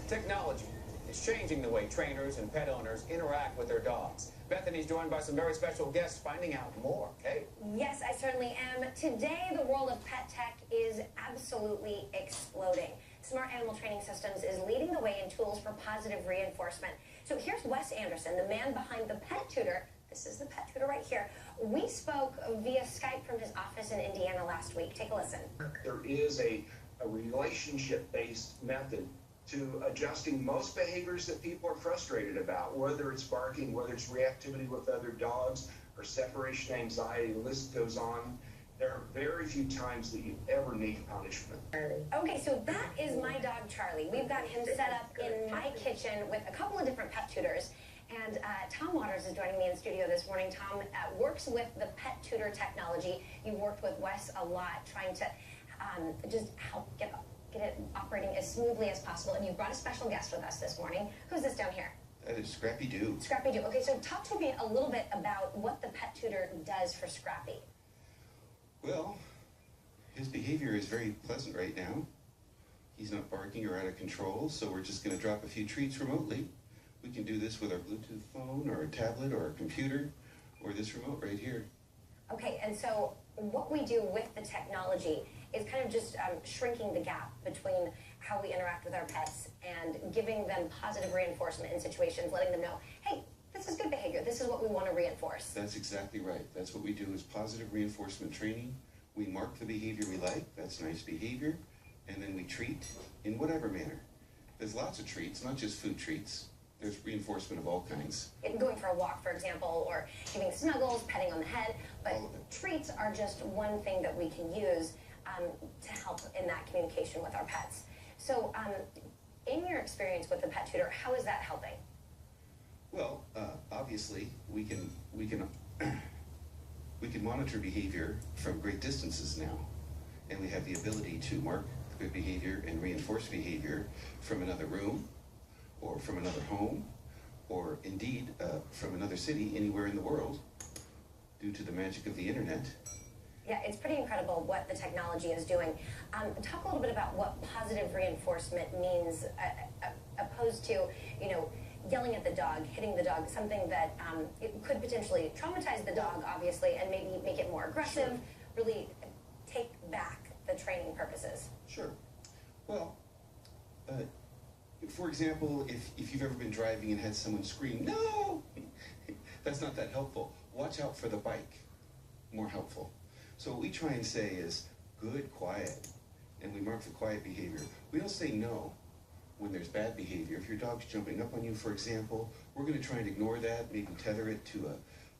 Technology is changing the way trainers and pet owners interact with their dogs. Bethany's joined by some very special guests finding out more. Kate? Yes, I certainly am. Today, the world of pet tech is absolutely exploding. Smart Animal Training Systems is leading the way in tools for positive reinforcement. So here's Wes Anderson, the man behind the pet tutor. This is the pet tutor right here. We spoke via Skype from his office in Indiana last week. Take a listen. There is a relationship-based method to adjusting most behaviors that people are frustrated about, whether it's barking, whether it's reactivity with other dogs, or separation anxiety, the list goes on. There are very few times that you ever need punishment. Okay, so that is my dog, Charlie. We've got him set up in my kitchen with a couple of different pet tutors. And Tom Waters is joining me in studio this morning. Tom works with the pet tutor technology. You've worked with Wes a lot, trying to just help get it operating as smoothly as possible. And you brought a special guest with us this morning. Who's this down here? That is Scrappy Doo. Scrappy Doo. Okay, so talk to me a little bit about what the pet tutor does for Scrappy. Well, his behavior is very pleasant right now. He's not barking or out of control, so we're just going to drop a few treats remotely. We can do this with our Bluetooth phone or a tablet or a computer or this remote right here. Okay, and so what we do with the technology is kind of just shrinking the gap between how we interact with our pets and giving them positive reinforcement in situations, letting them know, hey, this is good behavior. This is what we want to reinforce. That's exactly right. That's what we do is positive reinforcement training. We mark the behavior we like. That's nice behavior. And then we treat in whatever manner. There's lots of treats, not just food treats. There's reinforcement of all kinds. Going for a walk, for example, or giving snuggles, petting on the head. But treats are just one thing that we can use to help in that communication with our pets. So in your experience with the pet tutor, how is that helping? Well, obviously, we can monitor behavior from great distances now, and we have the ability to mark good behavior and reinforce behavior from another room, or from another home, or indeed from another city anywhere in the world, due to the magic of the internet. Yeah, it's pretty incredible what the technology is doing. Talk a little bit about what positive reinforcement means, opposed to, yelling at the dog, hitting the dog, something that it could potentially traumatize the dog, obviously, and maybe make it more aggressive, sure. Really take back the training purposes. Sure. Well, for example, if you've ever been driving and had someone scream, no, that's not that helpful. Watch out for the bike. More helpful. So what we try and say is good, quiet, and we mark the quiet behavior. We don't say no when there's bad behavior. If your dog's jumping up on you, for example, we're going to try and ignore that, maybe tether it to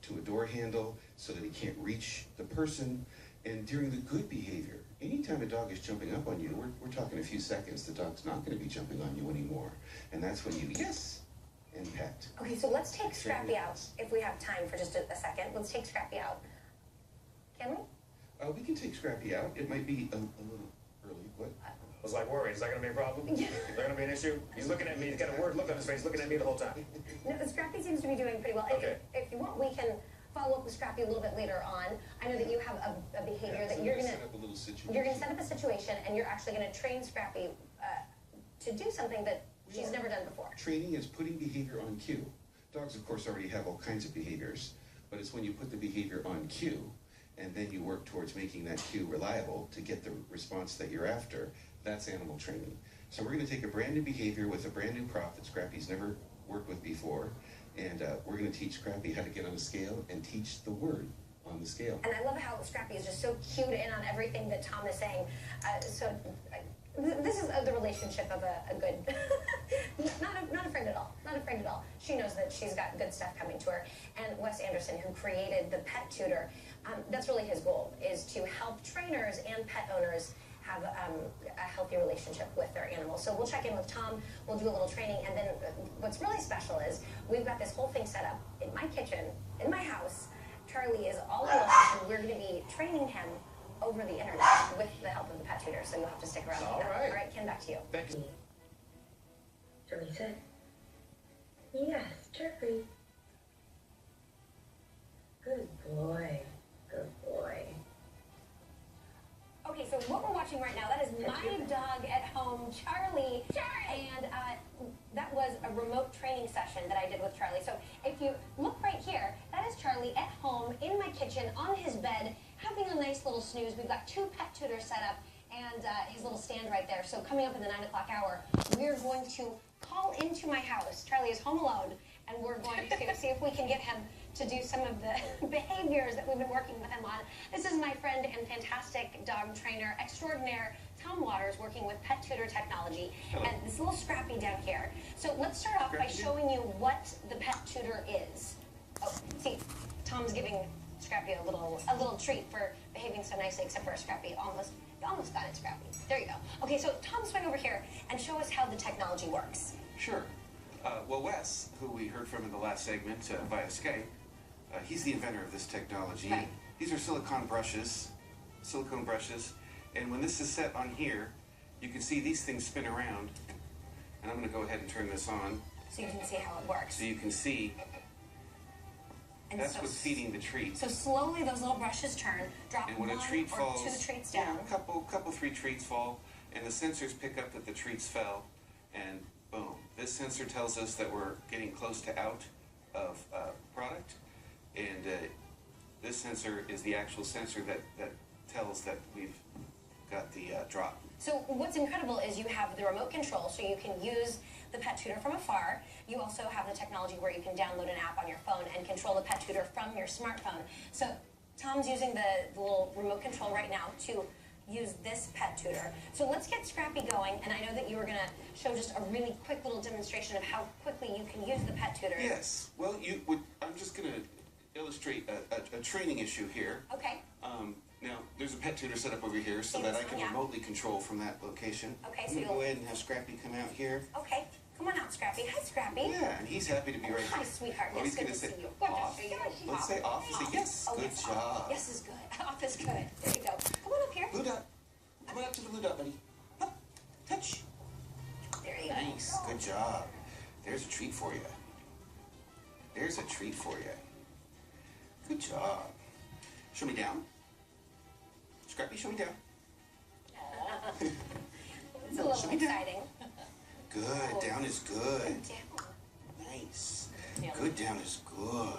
a door handle so that he can't reach the person. And during the good behavior, anytime a dog is jumping up on you, we're talking a few seconds, the dog's not going to be jumping on you anymore. And that's when you, yes, and pet. Okay, so let's take Scrappy out, if we have time for just a second. Let's take Scrappy out. Can we? We can take Scrappy out. It might be a little early. What? I was like worried. Is that going to be a problem? Is that going to be an issue? He's looking at me. He's got a worried look on his face, looking at me the whole time. No, Scrappy seems to be doing pretty well. Okay. If you want, we can follow up with Scrappy a little bit later on. I know that you have a behavior that you're going to set up a little situation. You're going to set up a situation, and you're actually going to train Scrappy to do something that she's never done before. Training is putting behavior on cue. Dogs, of course, already have all kinds of behaviors, but it's when you put the behavior on cue, and then you work towards making that cue reliable to get the response that you're after. That's animal training. So we're going to take a brand new behavior with a brand new prop that Scrappy's never worked with before, and we're going to teach Scrappy how to get on a scale and teach the word on the scale. And I love how Scrappy is just so cued in on everything that Tom is saying. This is the relationship of a good, not a friend at all. Not a friend at all. She knows that she's got good stuff coming to her. And Wes Anderson, who created the pet tutor, that's really his goal, is to help trainers and pet owners have a healthy relationship with their animals. So we'll check in with Tom, we'll do a little training, and then what's really special is we've got this whole thing set up in my kitchen, in my house. Charlie is all alone, and we're going to be training him over the internet with the help of the pet tutor, so you'll have to stick around. All right. All right, Ken, back to you. Thank you. Charlie said, yes, Charlie. Good boy. Good boy. Okay, so what we're watching right now, that is my dog at home, Charlie. And remote training session that I did with Charlie. So if you look right here, that is Charlie at home in my kitchen on his bed having a nice little snooze. We've got 2 pet tutors set up and his little stand right there. So coming up in the 9 o'clock hour, we're going to call into my house. Charlie is home alone, and we're going to see if we can get him to do some of the behaviors that we've been working with him on. This is my friend and fantastic dog trainer extraordinaire, Tom Waters, working with Pet Tutor Technology. Hello. And this little Scrappy down here. So let's start off by showing you what the Pet Tutor is. Oh, see, Tom's giving Scrappy a little treat for behaving so nicely, except for Scrappy you almost got it, Scrappy. There you go. Okay, so Tom, swing over here and show us how the technology works. Sure. Well, Wes, who we heard from in the last segment via Skype, he's the inventor of this technology. Right. These are silicone brushes, and when this is set on here, you can see these things spin around. And I'm going to go ahead and turn this on. So you can see how it works. So you can see And that's so, what's feeding the treat. So slowly those little brushes turn, drop And when 1 a treat or falls, 2 treats down. a couple, 3 treats fall, and the sensors pick up that the treats fell, and boom. This sensor tells us that we're getting close to out of product, and this sensor is the actual sensor that tells that we've got the drop. So what's incredible is you have the remote control, so you can use the Pet Tutor from afar. You also have the technology where you can download an app on your phone and control the Pet Tutor from your smartphone. So Tom's using the little remote control right now to use this Pet Tutor. So let's get Scrappy going, and I know that you were going to show just a really quick little demonstration of how quickly you can use the Pet Tutor. Yes. Well, I'm just going to illustrate a training issue here. Okay. Now, there's a Pet Tutor set up over here so that I can remotely control from that location. Okay, I'm so going to you'll go ahead and have Scrappy come out here. Okay. Come on out, Scrappy. Hi, Scrappy. Yeah, and he's happy to be right Hi, here. sweetheart. Well, Yes, he's good going to to say see you. Good to off. see you. Let's say off. Say yes. Oh, Good yes, job. off. Yes is good. Off is good. There you go. Come on up here. Blue dot. Come on up to the blue dot, buddy. Up. Touch. There you go. Nice. Good job. There's a treat for you. There's a treat for you. Good job. Show me down. Scrappy, show me down. It's a little Show me down. exciting. Good. Down is good. Down. Nice. Yeah. Good down is good.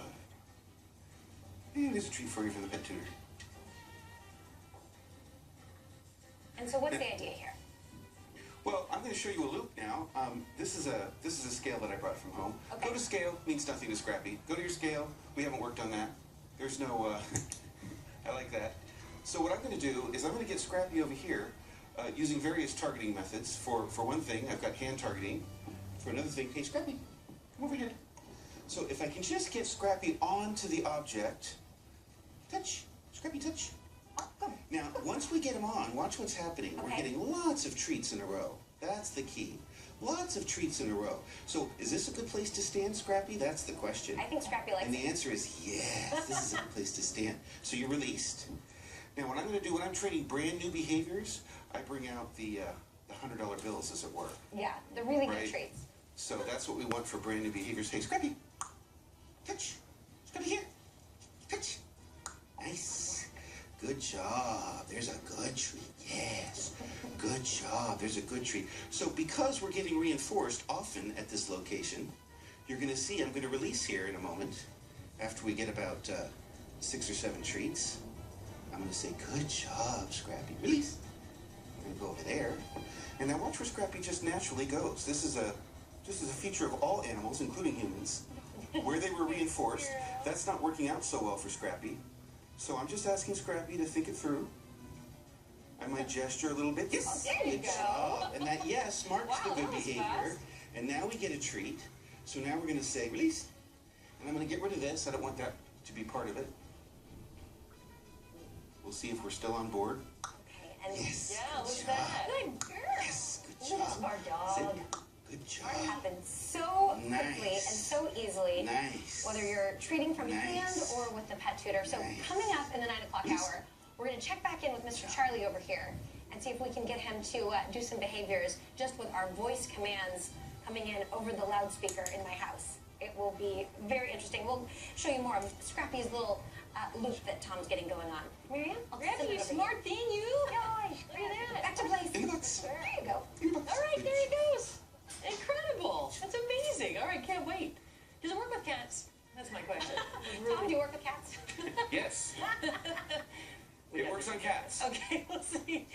And there's a treat for you from the Pet Tutor. And so what's the idea here? Well, I'm going to show you a loop now. This is a scale that I brought from home. Okay. Go to scale means nothing to Scrappy. Go to your scale. We haven't worked on that. There's no. I like that. So what I'm going to do is I'm going to get Scrappy over here using various targeting methods. For one thing, I've got hand targeting. For another thing, hey Scrappy, come over here. So if I can just get Scrappy onto the object, touch, Scrappy, touch. Now, once we get him on, watch what's happening. We're Okay. getting lots of treats in a row. That's the key. Lots of treats in a row. So, is this a good place to stand, Scrappy? That's the question. I think Scrappy likes And the it. answer is yes, this is a good place to stand. So you're released. Now, what I'm going to do when I'm training brand new behaviors, I bring out the $100 bills, as it were. Yeah, the really good Right. treats. So that's what we want for brand new behaviors. Hey, Scrappy, touch. Scrappy here. Touch. Nice. Good job. There's a good treat. Yes. Good job. There's a good treat. So because we're getting reinforced often at this location, you're going to see I'm going to release here in a moment after we get about 6 or 7 treats. I'm going to say, good job, Scrappy. Release. I'm going to go over there. And now watch where Scrappy just naturally goes. This is a feature of all animals, including humans, where they were reinforced. That's not working out so well for Scrappy. So I'm just asking Scrappy to think it through. I might gesture a little bit. Yes, there you good go. job. And that yes marks Wow, the good that was behavior. fast. And now we get a treat. So now we're going to say release. And I'm going to get rid of this. I don't want that to be part of it. We'll see if we're still on board. Okay, and Yes. yeah, good look job. at that. Good girl. Yes, good Look at job. our dog. Good job. It happens so quickly Nice. and so easily. Nice. Whether you're treating from hand Nice. or with the Pet Tutor. So Nice. coming up in the 9 o'clock Yes. hour, we're going to check back in with Mr. Charlie over here and see if we can get him to do some behaviors just with our voice commands coming in over the loudspeaker in my house. It will be very interesting. We'll show you more of Scrappy's little loop that Tom's getting going on. Miriam? I'll Scrappy, send it you over smart thing, you. Gosh, Look at that. back to place. In the box. There you go. In the box. All right, there he goes. Incredible. That's amazing. can't wait. Does it work with cats? That's my question. Tom, do you work with cats? Yes. It works on cats. Okay, we'll see.